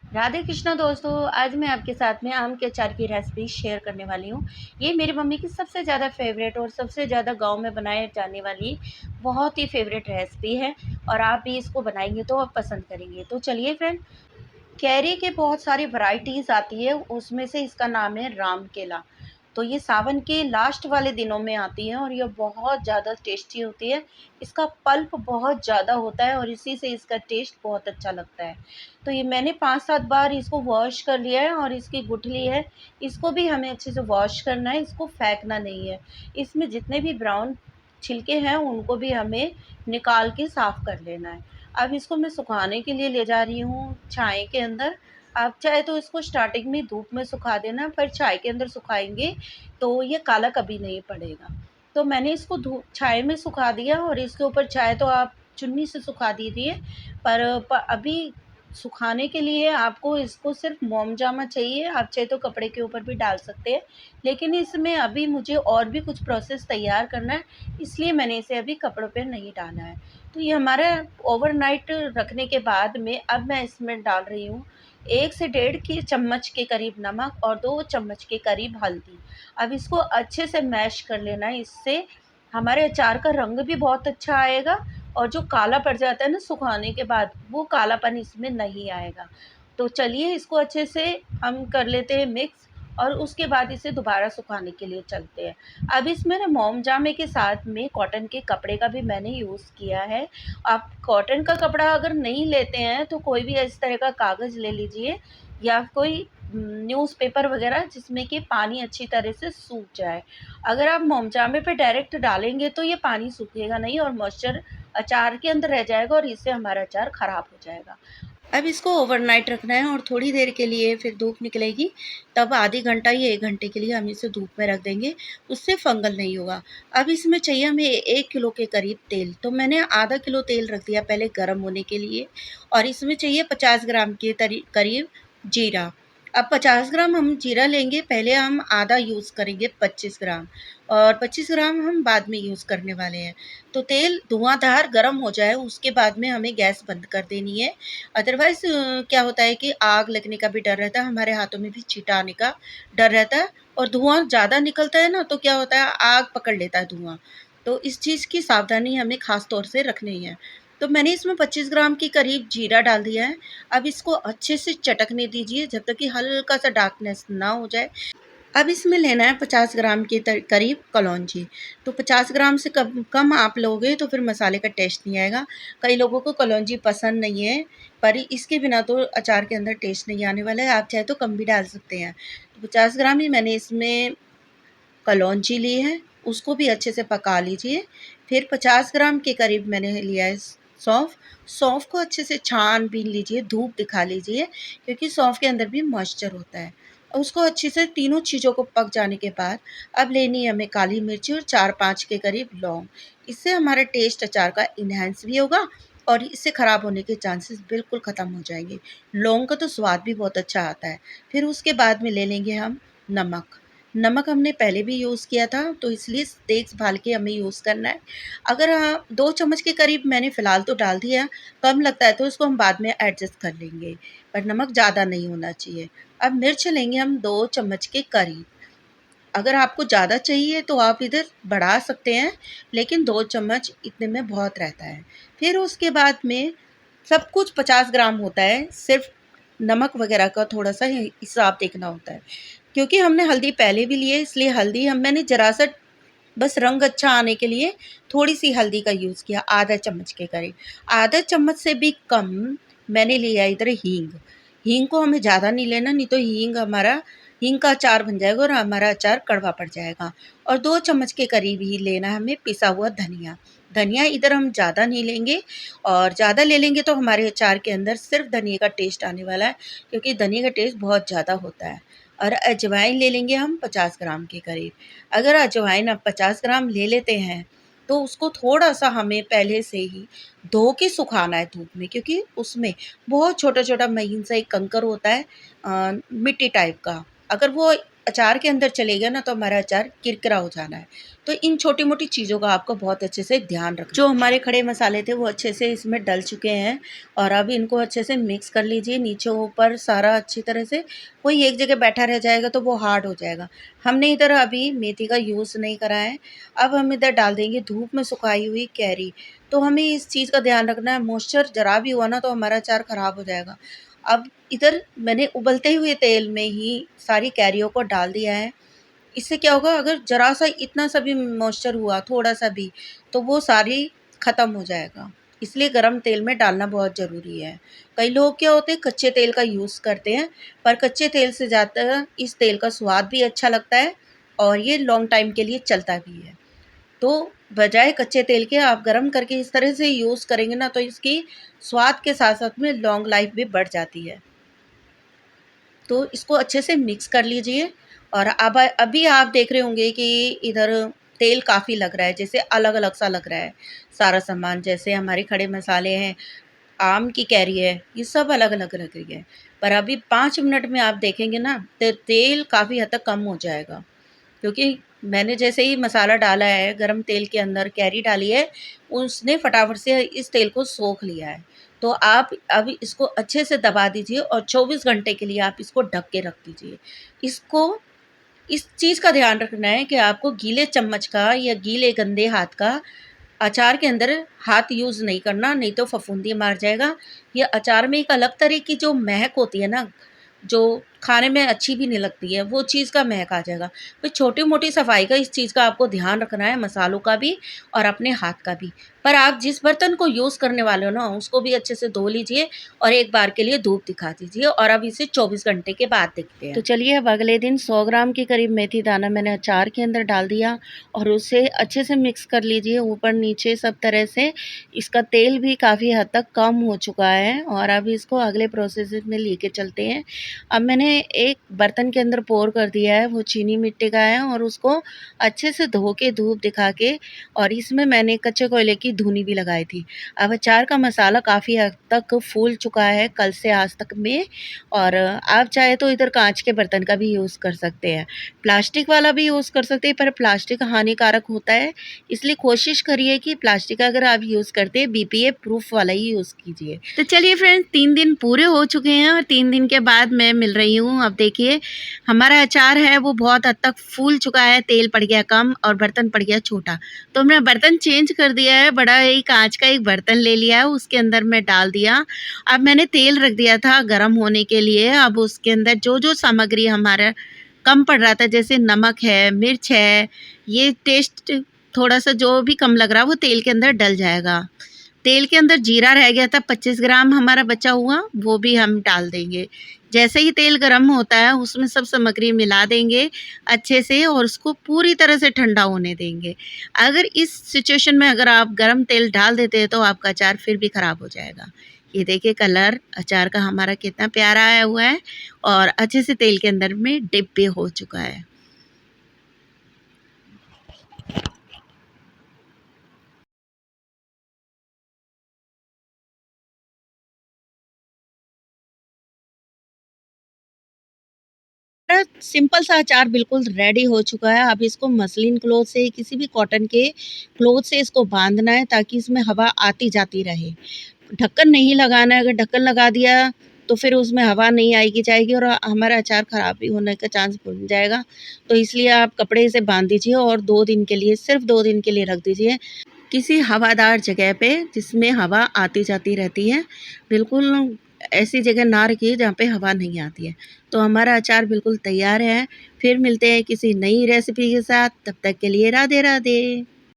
राधे कृष्णा दोस्तों, आज मैं आपके साथ में आम के अचार की रेसिपी शेयर करने वाली हूँ। ये मेरी मम्मी की सबसे ज़्यादा फेवरेट और सबसे ज़्यादा गांव में बनाए जाने वाली बहुत ही फेवरेट रेसिपी है। और आप भी इसको बनाएंगे तो आप पसंद करेंगे। तो चलिए फ्रेंड, कैरी के बहुत सारी वैरायटीज़ आती है, उसमें से इसका नाम है राम केला। तो ये सावन के लास्ट वाले दिनों में आती है और ये बहुत ज़्यादा टेस्टी होती है। इसका पल्प बहुत ज़्यादा होता है और इसी से इसका टेस्ट बहुत अच्छा लगता है। तो ये मैंने 5-7 बार इसको वॉश कर लिया है और इसकी गुठली है, इसको भी हमें अच्छे से वॉश करना है, इसको फेंकना नहीं है। इसमें जितने भी ब्राउन छिलके हैं उनको भी हमें निकाल के साफ़ कर लेना है। अब इसको मैं सुखाने के लिए ले जा रही हूँ छाँव के अंदर। आप चाहे तो इसको स्टार्टिंग में धूप में सुखा देना, पर छाँव के अंदर सुखाएंगे तो ये काला कभी नहीं पड़ेगा। तो मैंने इसको धूप छाँव में सुखा दिया और इसके ऊपर चाहे तो आप चुन्नी से सुखा दीजिए, पर अभी सुखाने के लिए आपको इसको सिर्फ मोम जामा चाहिए। आप चाहे तो कपड़े के ऊपर भी डाल सकते हैं, लेकिन इसमें अभी मुझे और भी कुछ प्रोसेस तैयार करना है, इसलिए मैंने इसे अभी कपड़ों पे नहीं डाला है। तो ये हमारा ओवरनाइट रखने के बाद में अब मैं इसमें डाल रही हूँ 1 से डेढ़ की चम्मच के करीब नमक और 2 चम्मच के करीब हल्दी। अब इसको अच्छे से मैश कर लेना है, इससे हमारे अचार का रंग भी बहुत अच्छा आएगा और जो काला पड़ जाता है ना सुखाने के बाद, वो कालापन इसमें नहीं आएगा। तो चलिए इसको अच्छे से हम कर लेते हैं मिक्स और उसके बाद इसे दोबारा सुखाने के लिए चलते हैं। अब इसमें ना मोम जामे के साथ में कॉटन के कपड़े का भी मैंने यूज़ किया है। आप कॉटन का कपड़ा अगर नहीं लेते हैं तो कोई भी इस तरह का कागज़ ले लीजिए या कोई न्यूज़पेपर वगैरह जिसमें कि पानी अच्छी तरह से सूख जाए। अगर आप मोम जामे पे डायरेक्ट डालेंगे तो ये पानी सूखेगा नहीं और मॉइस्चर अचार के अंदर रह जाएगा और इससे हमारा अचार ख़राब हो जाएगा। अब इसको ओवरनाइट रखना है और थोड़ी देर के लिए फिर धूप निकलेगी, तब आधे घंटा या 1 घंटे के लिए हम इसे धूप में रख देंगे, उससे फंगल नहीं होगा। अब इसमें चाहिए हमें 1 किलो के करीब तेल, तो मैंने आधा किलो तेल रख दिया पहले गर्म होने के लिए। और इसमें चाहिए 50 ग्राम के करीब जीरा। अब 50 ग्राम हम जीरा लेंगे, पहले हम आधा यूज़ करेंगे 25 ग्राम और 25 ग्राम हम बाद में यूज़ करने वाले हैं। तो तेल धुआँधार गरम हो जाए उसके बाद में हमें गैस बंद कर देनी है। अदरवाइज़ क्या होता है कि आग लगने का भी डर रहता है, हमारे हाथों में भी छींटा आने का डर रहता है और धुआँ ज़्यादा निकलता है ना तो क्या होता है आग पकड़ लेता है धुआँ। तो इस चीज़ की सावधानी हमें ख़ास तौर से रखनी है। तो मैंने इसमें 25 ग्राम के करीब जीरा डाल दिया है। अब इसको अच्छे से चटकने दीजिए जब तक कि हल्का-सा डार्कनेस ना हो जाए। अब इसमें लेना है 50 ग्राम के करीब कलौंजी। तो 50 ग्राम से कम कम आप लोगे तो फिर मसाले का टेस्ट नहीं आएगा। कई लोगों को कलौंजी पसंद नहीं है, पर इसके बिना तो अचार के अंदर टेस्ट नहीं आने वाला है। आप चाहे तो कम भी डाल सकते हैं। तो 50 ग्राम ही मैंने इसमें कलौंजी ली है, उसको भी अच्छे से पका लीजिए। फिर 50 ग्राम के करीब मैंने लिया है सौंफ। सौंफ को अच्छे से छान-बीन लीजिए, धूप दिखा लीजिए, क्योंकि सौंफ के अंदर भी मॉइस्चर होता है। और उसको अच्छे से तीनों चीज़ों को पक जाने के बाद अब लेनी है हमें काली मिर्ची और 4-5 के करीब लौंग। इससे हमारा टेस्ट अचार का एनहांस भी होगा और इससे ख़राब होने के चांसेस बिल्कुल ख़त्म हो जाएँगे। लौंग का तो स्वाद भी बहुत अच्छा आता है। फिर उसके बाद में ले लेंगे हम नमक। नमक हमने पहले भी यूज़ किया था, तो इसलिए देख-भाल के हमें यूज़ करना है। अगर 2 चम्मच के करीब मैंने फ़िलहाल तो डाल दिया, कम लगता है तो इसको हम बाद में एडजस्ट कर लेंगे, पर नमक ज़्यादा नहीं होना चाहिए। अब मिर्च लेंगे हम 2 चम्मच के करीब। अगर आपको ज़्यादा चाहिए तो आप इधर बढ़ा सकते हैं, लेकिन 2 चम्मच इतने में बहुत रहता है। फिर उसके बाद में सब कुछ 50 ग्राम होता है, सिर्फ़ नमक वग़ैरह का थोड़ा-सा हिसाब देखना होता है। क्योंकि हमने हल्दी पहले भी ली है, इसलिए हल्दी मैंने ज़रा-सा बस रंग अच्छा आने के लिए थोड़ी-सी हल्दी का यूज़ किया, आधा चम्मच के करीब। आधा चम्मच से भी कम मैंने लिया इधर हींग। हींग को हमें ज़्यादा नहीं लेना, नहीं तो हींग का अचार बन जाएगा और हमारा अचार कड़वा पड़ जाएगा। और 2 चम्मच के करीब ही लेना है हमें पिसा हुआ धनिया। धनिया इधर हम ज़्यादा नहीं लेंगे और ज़्यादा ले लेंगे तो हमारे अचार के अंदर सिर्फ़ धनिये का टेस्ट आने वाला है, क्योंकि धनिये का टेस्ट बहुत ज़्यादा होता है। और अजवाइन ले लेंगे हम 50 ग्राम के करीब। अगर अजवाइन आप 50 ग्राम ले लेते हैं, तो उसको थोड़ा-सा हमें पहले से ही धो के सुखाना है धूप में, क्योंकि उसमें बहुत छोटा-छोटा महीन सा एक कंकर होता है मिट्टी टाइप का। अगर वो अचार के अंदर चले गया ना तो हमारा अचार किरकिरा हो जाना है। तो इन छोटी मोटी चीज़ों का आपको बहुत अच्छे से ध्यान रखना। जो हमारे खड़े मसाले थे वो अच्छे से इसमें डल चुके हैं और अब इनको अच्छे से मिक्स कर लीजिए नीचे ऊपर सारा अच्छी तरह से। कोई एक जगह बैठा रह जाएगा तो वो हार्ड हो जाएगा। हमने इधर अभी मेथी का यूज़ नहीं करा है। अब हम इधर डाल देंगे धूप में सुखाई हुई कैरी। तो हमें इस चीज़ का ध्यान रखना है, मॉइस्चर ज़रा भी हुआ ना तो हमारा अचार ख़राब हो जाएगा। अब इधर मैंने उबलते हुए तेल में ही सारी कैरियों को डाल दिया है। इससे क्या होगा, अगर ज़रा सा इतना सा भी मॉइस्चर हुआ थोड़ा सा भी तो वो सारी ख़त्म हो जाएगा। इसलिए गरम तेल में डालना बहुत ज़रूरी है। कई लोग क्या होते हैं कच्चे तेल का यूज़ करते हैं, पर कच्चे तेल से ज़्यादा इस तेल का स्वाद भी अच्छा लगता है और ये लॉन्ग टाइम के लिए चलता भी है। तो बजाय कच्चे तेल के आप गरम करके इस तरह से यूज़ करेंगे ना तो इसकी स्वाद के साथ-साथ में लॉन्ग लाइफ़ भी बढ़ जाती है। तो इसको अच्छे से मिक्स कर लीजिए और अब अभी आप देख रहे होंगे कि इधर तेल काफ़ी लग रहा है, जैसे अलग-अलग सा लग रहा है सारा सामान। जैसे हमारे खड़े मसाले हैं, आम की कैरी है, ये सब अलग-अलग लग रही है। पर अभी 5 मिनट में आप देखेंगे ना तो तेल काफ़ी हद तक कम हो जाएगा। क्योंकि मैंने जैसे ही मसाला डाला है गरम तेल के अंदर कैरी डाली है, उसने फटाफट से इस तेल को सोख लिया है। तो आप अब इसको अच्छे से दबा दीजिए और 24 घंटे के लिए आप इसको ढक के रख दीजिए। इसको इस चीज़ का ध्यान रखना है कि आपको गीले चम्मच का या गीले गंदे हाथ का अचार के अंदर हाथ यूज़ नहीं करना, नहीं तो फफूंदी मार जाएगा। ये अचार में एक अलग तरह की जो महक होती है ना, जो खाने में अच्छी भी नहीं लगती है, वो चीज़ का महक आ जाएगा। तो छोटी-मोटी सफाई का इस चीज़ का आपको ध्यान रखना है, मसालों का भी और अपने हाथ का भी। पर आप जिस बर्तन को यूज़ करने वाले हो ना, उसको भी अच्छे से धो लीजिए और एक बार के लिए धूप दिखा दीजिए और अब इसे 24 घंटे के बाद देखते हैं। तो चलिए अब अगले दिन 100 ग्राम के करीब मेथी दाना मैंने अचार के अंदर डाल दिया और उसे अच्छे से मिक्स कर लीजिए ऊपर-नीचे सब तरह से। इसका तेल भी काफ़ी हद तक कम हो चुका है और अब इसको अगले प्रोसेस में लेके चलते हैं। अब मैंने एक बर्तन के अंदर पोर कर दिया है, वो चीनी मिट्टी का है और उसको अच्छे से धो के धूप दिखा के और इसमें मैंने कच्चे कोयले की धुनी भी लगाई थी। अब अचार का मसाला काफ़ी हद तक फूल चुका है कल से आज तक में और आप चाहे तो इधर कांच के बर्तन का भी यूज़ कर सकते हैं। प्लास्टिक वाला भी यूज़ कर सकते हैं पर प्लास्टिक हानिकारक होता है, इसलिए कोशिश करिए कि प्लास्टिक अगर आप यूज़ करते हैं बीपीए प्रूफ वाला ही यूज़ कीजिए। तो चलिए फ्रेंड्स 3 दिन पूरे हो चुके हैं और 3 दिन के बाद मैं मिल रही हूँ। अब देखिए हमारा अचार है वो बहुत हद तक फूल चुका है, तेल पड़ गया कम और बर्तन पड़ गया छोटा। तो हमने बर्तन चेंज कर दिया है, बड़ा ही कांच का एक बर्तन ले लिया है, उसके अंदर मैं डाल दिया। अब मैंने तेल रख दिया था गर्म होने के लिए। अब उसके अंदर जो सामग्री हमारा कम पड़ रहा था जैसे नमक है, मिर्च है, ये टेस्ट थोड़ा सा जो भी कम लग रहा है वो तेल के अंदर डल जाएगा। तेल के अंदर जीरा रह गया था 25 ग्राम हमारा बचा हुआ, वो भी हम डाल देंगे। जैसे ही तेल गर्म होता है उसमें सब सामग्री मिला देंगे अच्छे से और उसको पूरी तरह से ठंडा होने देंगे। अगर इस सिचुएशन में अगर आप गरम तेल डाल देते हैं तो आपका अचार फिर भी ख़राब हो जाएगा। ये देखिए कलर अचार का हमारा कितना प्यारा आया हुआ है और अच्छे से तेल के अंदर में डिप भी हो चुका है। सिंपल सा अचार बिल्कुल रेडी हो चुका है। अब इसको मसलिन क्लॉथ से किसी भी कॉटन के क्लॉथ से इसको बांधना है ताकि इसमें हवा आती जाती रहे। ढक्कन नहीं लगाना है, अगर ढक्कन लगा दिया तो फिर उसमें हवा नहीं आएगी जाएगी और हमारा अचार ख़राब भी होने का चांस बन जाएगा। तो इसलिए आप कपड़े से बांध दीजिए और 2 दिन के लिए सिर्फ 2 दिन के लिए रख दीजिए किसी हवादार जगह पे जिसमें हवा आती जाती रहती है। बिल्कुल ऐसी जगह ना रखिए जहाँ पे हवा नहीं आती है। तो हमारा अचार बिल्कुल तैयार है। फिर मिलते हैं किसी नई रेसिपी के साथ, तब तक के लिए राधे राधे।